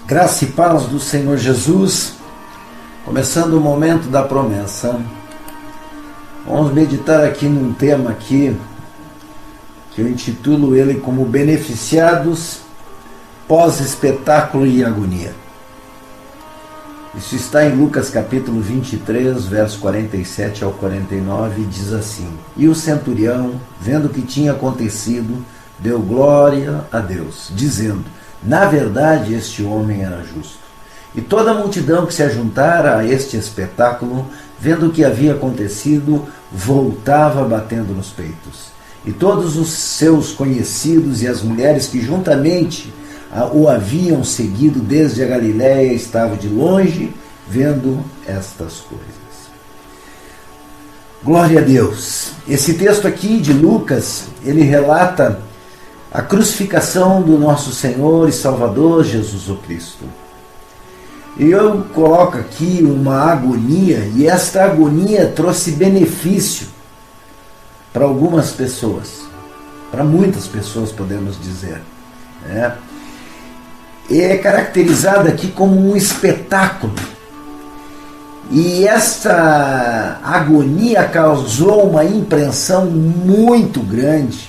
Graça e paz do Senhor Jesus, começando o momento da promessa. Vamos meditar aqui num tema aqui, que eu intitulo ele como Beneficiados pós-espetáculo e agonia. Isso está em Lucas capítulo 23, verso 47 ao 49, e diz assim: E o centurião, vendo o que tinha acontecido, deu glória a Deus, dizendo: Na verdade, este homem era justo. E toda a multidão que se ajuntara a este espetáculo, vendo o que havia acontecido, voltava batendo nos peitos. E todos os seus conhecidos e as mulheres que juntamente o haviam seguido desde a Galiléia estavam de longe, vendo estas coisas. Glória a Deus! Esse texto aqui de Lucas, ele relata a crucificação do nosso Senhor e Salvador Jesus o Cristo. E eu coloco aqui uma agonia, e esta agonia trouxe benefício para algumas pessoas, para muitas pessoas podemos dizer, né? E é caracterizada aqui como um espetáculo. E esta agonia causou uma impressão muito grande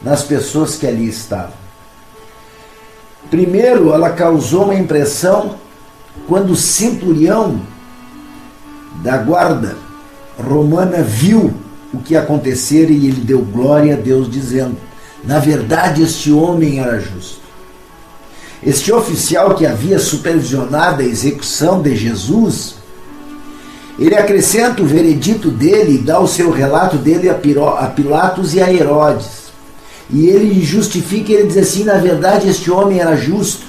nas pessoas que ali estavam. Primeiro, ela causou uma impressão quando o centurião da guarda romana viu o que acontecera e ele deu glória a Deus, dizendo: Na verdade, este homem era justo. Este oficial que havia supervisionado a execução de Jesus, ele acrescenta o veredito dele e dá o seu relato dele a Pilatos e a Herodes. E ele justifica, ele diz assim: na verdade este homem era justo.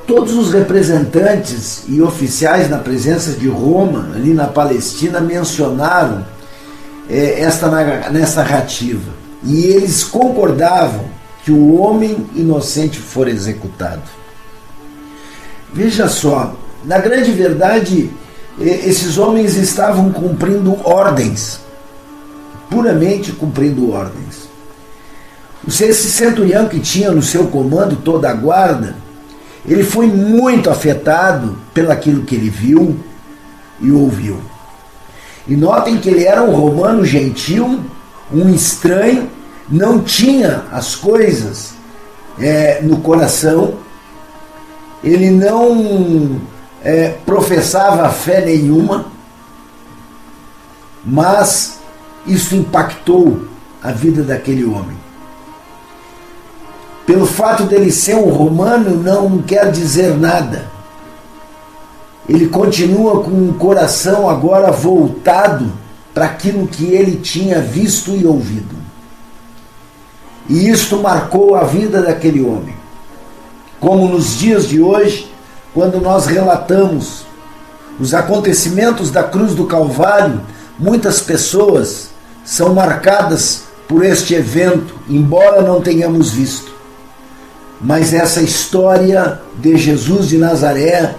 Todos os representantes e oficiais na presença de Roma, ali na Palestina, mencionaram nessa narrativa. E eles concordavam que o homem inocente for executado. Veja só, na grande verdade, esses homens estavam cumprindo ordens, puramente cumprindo ordens. Esse centurião que tinha no seu comando toda a guarda, ele foi muito afetado pelaquilo que ele viu e ouviu. E notem que ele era um romano gentil, um estranho, não tinha as coisas no coração, ele não professava fé nenhuma, mas isso impactou a vida daquele homem. Pelo fato dele ser um romano, não quer dizer nada. Ele continua com o coração agora voltado para aquilo que ele tinha visto e ouvido. E isto marcou a vida daquele homem. Como nos dias de hoje, quando nós relatamos os acontecimentos da cruz do Calvário, muitas pessoas são marcadas por este evento, embora não tenhamos visto. Mas essa história de Jesus de Nazaré,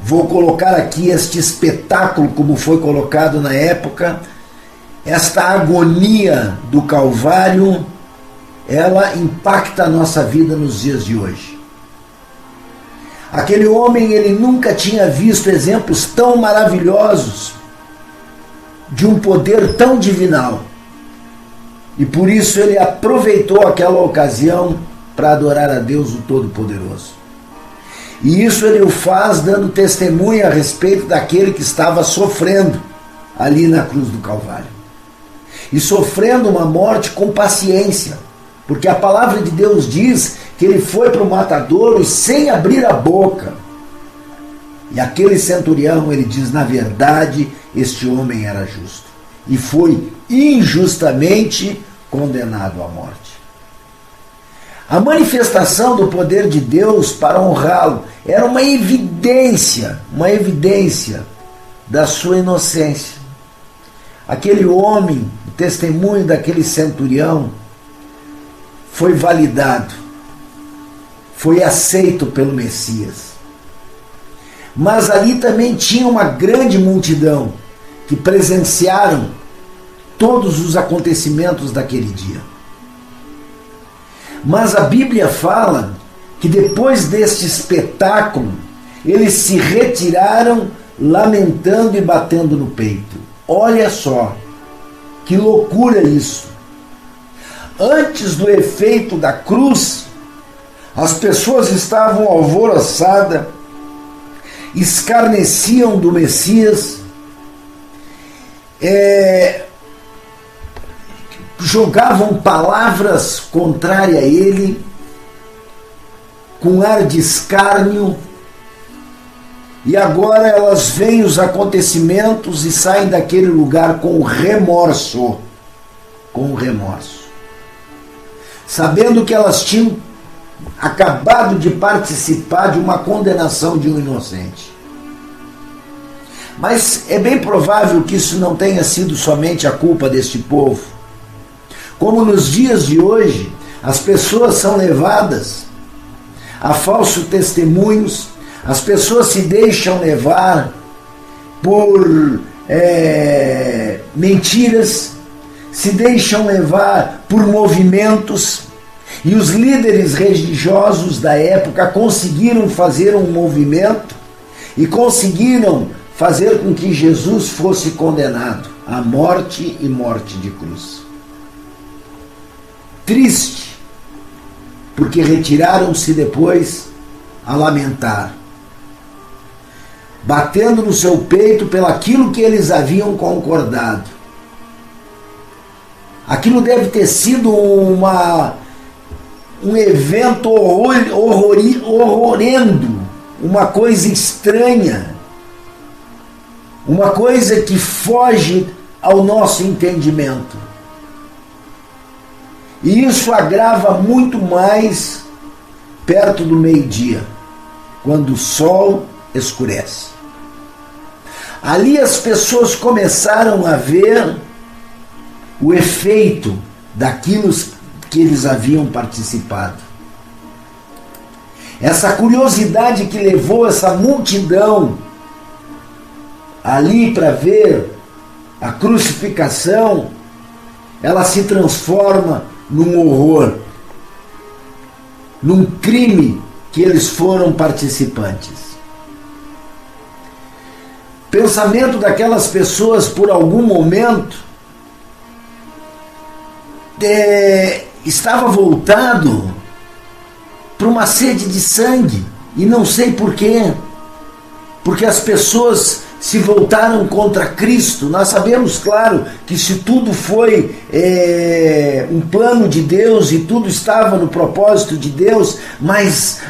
vou colocar aqui este espetáculo como foi colocado na época, esta agonia do Calvário, ela impacta a nossa vida nos dias de hoje. Aquele homem, ele nunca tinha visto exemplos tão maravilhosos de um poder tão divinal. E por isso ele aproveitou aquela ocasião para adorar a Deus o Todo-Poderoso. E isso ele o faz dando testemunho a respeito daquele que estava sofrendo ali na cruz do Calvário. E sofrendo uma morte com paciência. Porque a palavra de Deus diz que ele foi para o matadouro sem abrir a boca. E aquele centurião, ele diz: na verdade, este homem era justo. E foi injustamente condenado à morte. A manifestação do poder de Deus para honrá-lo era uma evidência da sua inocência. Aquele homem, o testemunho daquele centurião, foi validado, foi aceito pelo Messias. Mas ali também tinha uma grande multidão que presenciaram todos os acontecimentos daquele dia. Mas a Bíblia fala que depois deste espetáculo, eles se retiraram lamentando e batendo no peito. Olha só, que loucura isso! Antes do efeito da cruz, as pessoas estavam alvoroçadas, escarneciam do Messias, jogavam palavras contrárias a ele, com ar de escárnio, e agora elas veem os acontecimentos e saem daquele lugar com remorso, sabendo que elas tinham acabado de participar de uma condenação de um inocente. Mas é bem provável que isso não tenha sido somente a culpa deste povo. Como nos dias de hoje, as pessoas são levadas a falsos testemunhos, as pessoas se deixam levar por mentiras, se deixam levar por movimentos, e os líderes religiosos da época conseguiram fazer um movimento e conseguiram fazer com que Jesus fosse condenado à morte e morte de cruz. Triste, porque retiraram-se depois a lamentar, batendo no seu peito pelaquilo que eles haviam concordado. Aquilo deve ter sido um evento horrorendo, uma coisa estranha, uma coisa que foge ao nosso entendimento. E isso agrava muito mais perto do meio-dia, quando o sol escurece. Ali as pessoas começaram a ver o efeito daquilo que eles haviam participado. Essa curiosidade que levou essa multidão ali para ver a crucificação, ela se transforma num horror, num crime que eles foram participantes. Pensamento daquelas pessoas por algum momento estava voltado para uma sede de sangue, e não sei porquê, porque as pessoas se voltaram contra Cristo. Nós sabemos, claro, que se tudo foi um plano de Deus e tudo estava no propósito de Deus, mas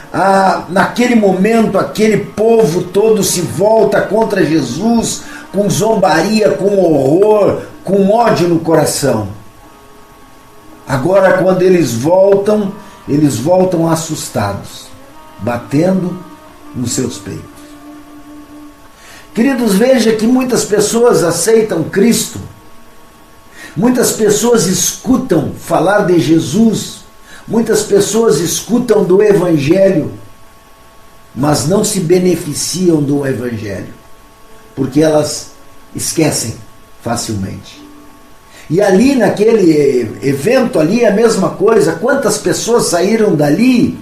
naquele momento aquele povo todo se volta contra Jesus com zombaria, com horror, com ódio no coração. Agora, quando eles voltam assustados, batendo nos seus peitos. Queridos, veja que muitas pessoas aceitam Cristo, muitas pessoas escutam falar de Jesus, muitas pessoas escutam do Evangelho, mas não se beneficiam do Evangelho, porque elas esquecem facilmente. E ali naquele evento ali a mesma coisa, quantas pessoas saíram dali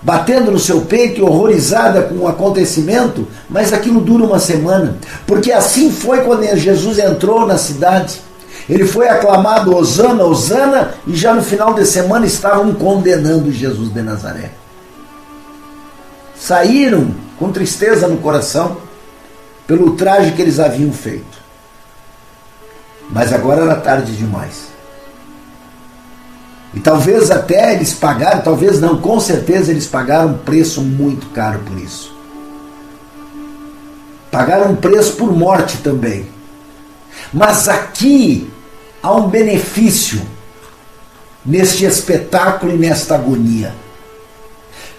batendo no seu peito e horrorizada com o acontecimento, mas aquilo dura uma semana, porque assim foi quando Jesus entrou na cidade. Ele foi aclamado Hosana, Hosana, e já no final de semana estavam condenando Jesus de Nazaré. Saíram com tristeza no coração pelo ultraje que eles haviam feito. Mas agora era tarde demais. E talvez até eles pagaram, talvez não, com certeza eles pagaram um preço muito caro por isso. Pagaram um preço por morte também. Mas aqui há um benefício neste espetáculo e nesta agonia.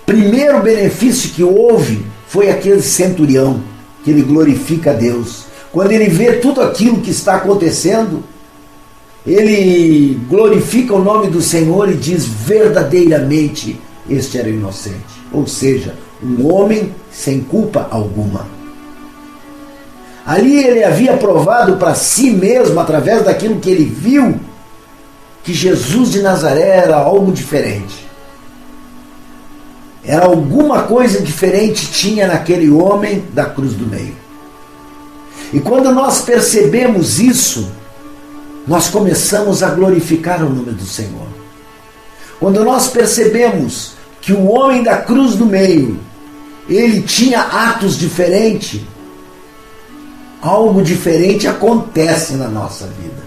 Primeiro benefício que houve foi aquele centurião, que ele glorifica a Deus. Quando ele vê tudo aquilo que está acontecendo, ele glorifica o nome do Senhor e diz: verdadeiramente este era inocente. Ou seja, um homem sem culpa alguma. Ali ele havia provado para si mesmo, através daquilo que ele viu, que Jesus de Nazaré era algo diferente. Era alguma coisa diferente tinha naquele homem da cruz do meio. E quando nós percebemos isso, nós começamos a glorificar o nome do Senhor. Quando nós percebemos que o homem da cruz do meio, ele tinha atos diferentes, algo diferente acontece na nossa vida.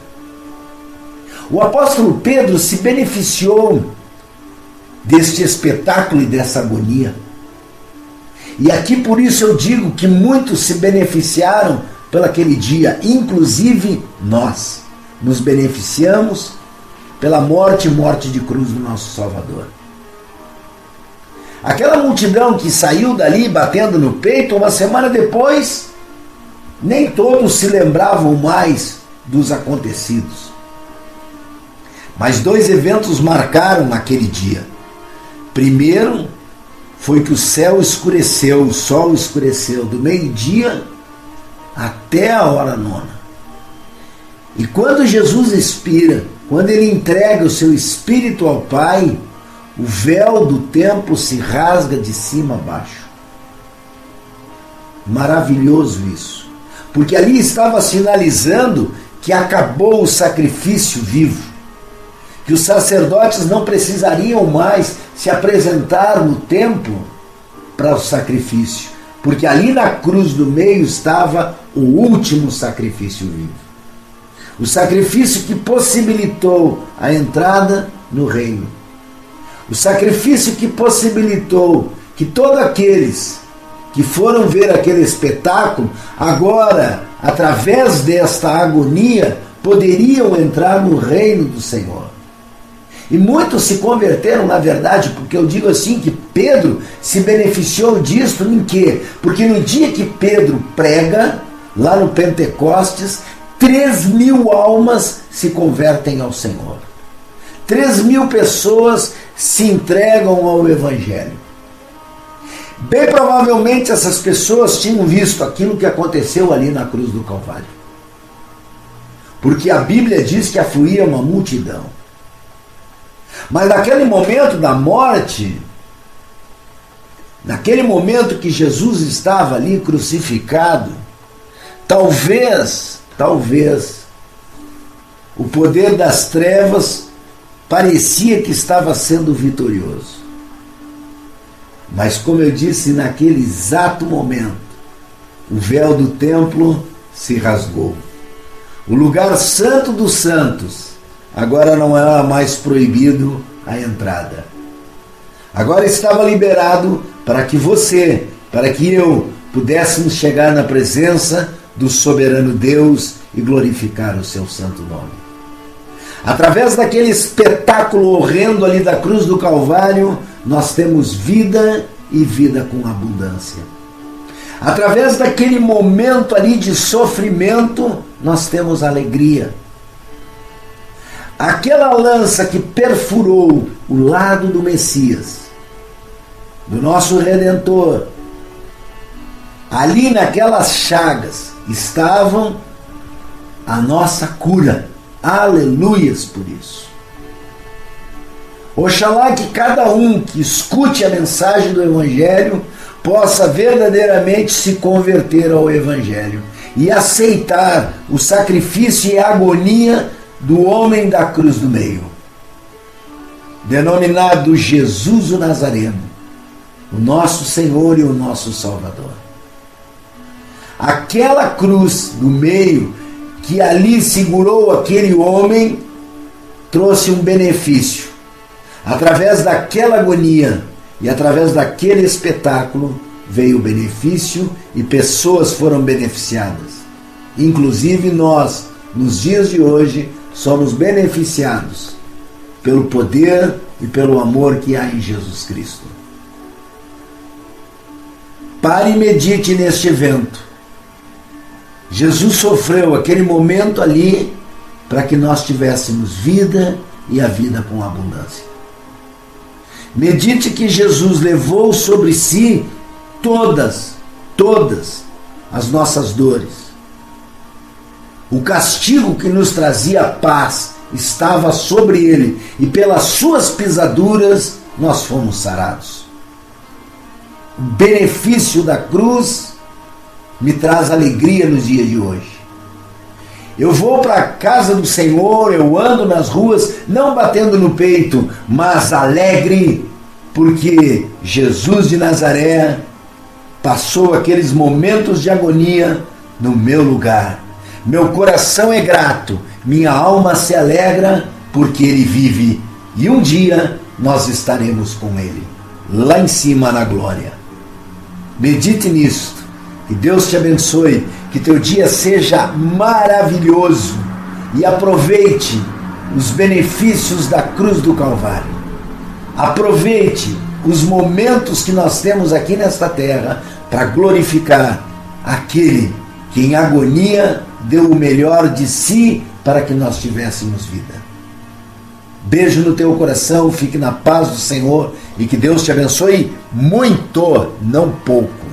O apóstolo Pedro se beneficiou deste espetáculo e dessa agonia. E aqui por isso eu digo que muitos se beneficiaram pelaquele dia, inclusive nós nos beneficiamos pela morte de cruz do nosso Salvador. Aquela multidão que saiu dali batendo no peito, uma semana depois, nem todos se lembravam mais dos acontecidos. Mas dois eventos marcaram naquele dia. Primeiro, foi que o céu escureceu, o sol escureceu do meio-dia até a hora nona. E quando Jesus expira, quando ele entrega o seu espírito ao Pai, o véu do templo se rasga de cima a baixo. Maravilhoso isso. Porque ali estava sinalizando que acabou o sacrifício vivo. Que os sacerdotes não precisariam mais se apresentar no templo para o sacrifício. Porque ali na cruz do meio estava o último sacrifício vivo. O sacrifício que possibilitou a entrada no reino. O sacrifício que possibilitou que todos aqueles que foram ver aquele espetáculo, agora, através desta agonia, poderiam entrar no reino do Senhor. E muitos se converteram, na verdade, porque eu digo assim, que Pedro se beneficiou disto em quê? Porque no dia que Pedro prega, lá no Pentecostes, 3.000 almas se convertem ao Senhor. 3.000 pessoas se entregam ao Evangelho. Bem provavelmente essas pessoas tinham visto aquilo que aconteceu ali na cruz do Calvário. Porque a Bíblia diz que afluía uma multidão. Mas naquele momento da morte, naquele momento que Jesus estava ali crucificado, talvez, o poder das trevas parecia que estava sendo vitorioso. Mas como eu disse, naquele exato momento, o véu do templo se rasgou. O lugar santo dos santos agora não era mais proibido a entrada. Agora estava liberado para que você, para que eu pudéssemos chegar na presença do soberano Deus e glorificar o seu santo nome. Através daquele espetáculo horrendo ali da cruz do Calvário, nós temos vida e vida com abundância. Através daquele momento ali de sofrimento, nós temos alegria. Aquela lança que perfurou o lado do Messias, do nosso Redentor, ali naquelas chagas estavam a nossa cura. Aleluias por isso. Oxalá que cada um que escute a mensagem do Evangelho possa verdadeiramente se converter ao Evangelho e aceitar o sacrifício e a agonia do homem da cruz do meio, denominado Jesus o Nazareno, o nosso Senhor e o nosso Salvador. Aquela cruz do meio que ali segurou aquele homem trouxe um benefício. Através daquela agonia e através daquele espetáculo veio o benefício e pessoas foram beneficiadas. Inclusive nós, nos dias de hoje, somos beneficiados pelo poder e pelo amor que há em Jesus Cristo. Pare e medite neste evento. Jesus sofreu aquele momento ali para que nós tivéssemos vida e a vida com abundância. Medite que Jesus levou sobre si todas as nossas dores. O castigo que nos trazia paz estava sobre ele, e pelas suas pisaduras nós fomos sarados. O benefício da cruz me traz alegria nos dias de hoje. Eu vou para a casa do Senhor, eu ando nas ruas, não batendo no peito, mas alegre, porque Jesus de Nazaré passou aqueles momentos de agonia no meu lugar. Meu coração é grato, minha alma se alegra, porque Ele vive, e um dia nós estaremos com Ele, lá em cima na glória. Medite nisto, que Deus te abençoe, que teu dia seja maravilhoso e aproveite os benefícios da cruz do Calvário. Aproveite os momentos que nós temos aqui nesta terra para glorificar aquele que em agonia deu o melhor de si para que nós tivéssemos vida. Beijo no teu coração, fique na paz do Senhor e que Deus te abençoe muito, não pouco.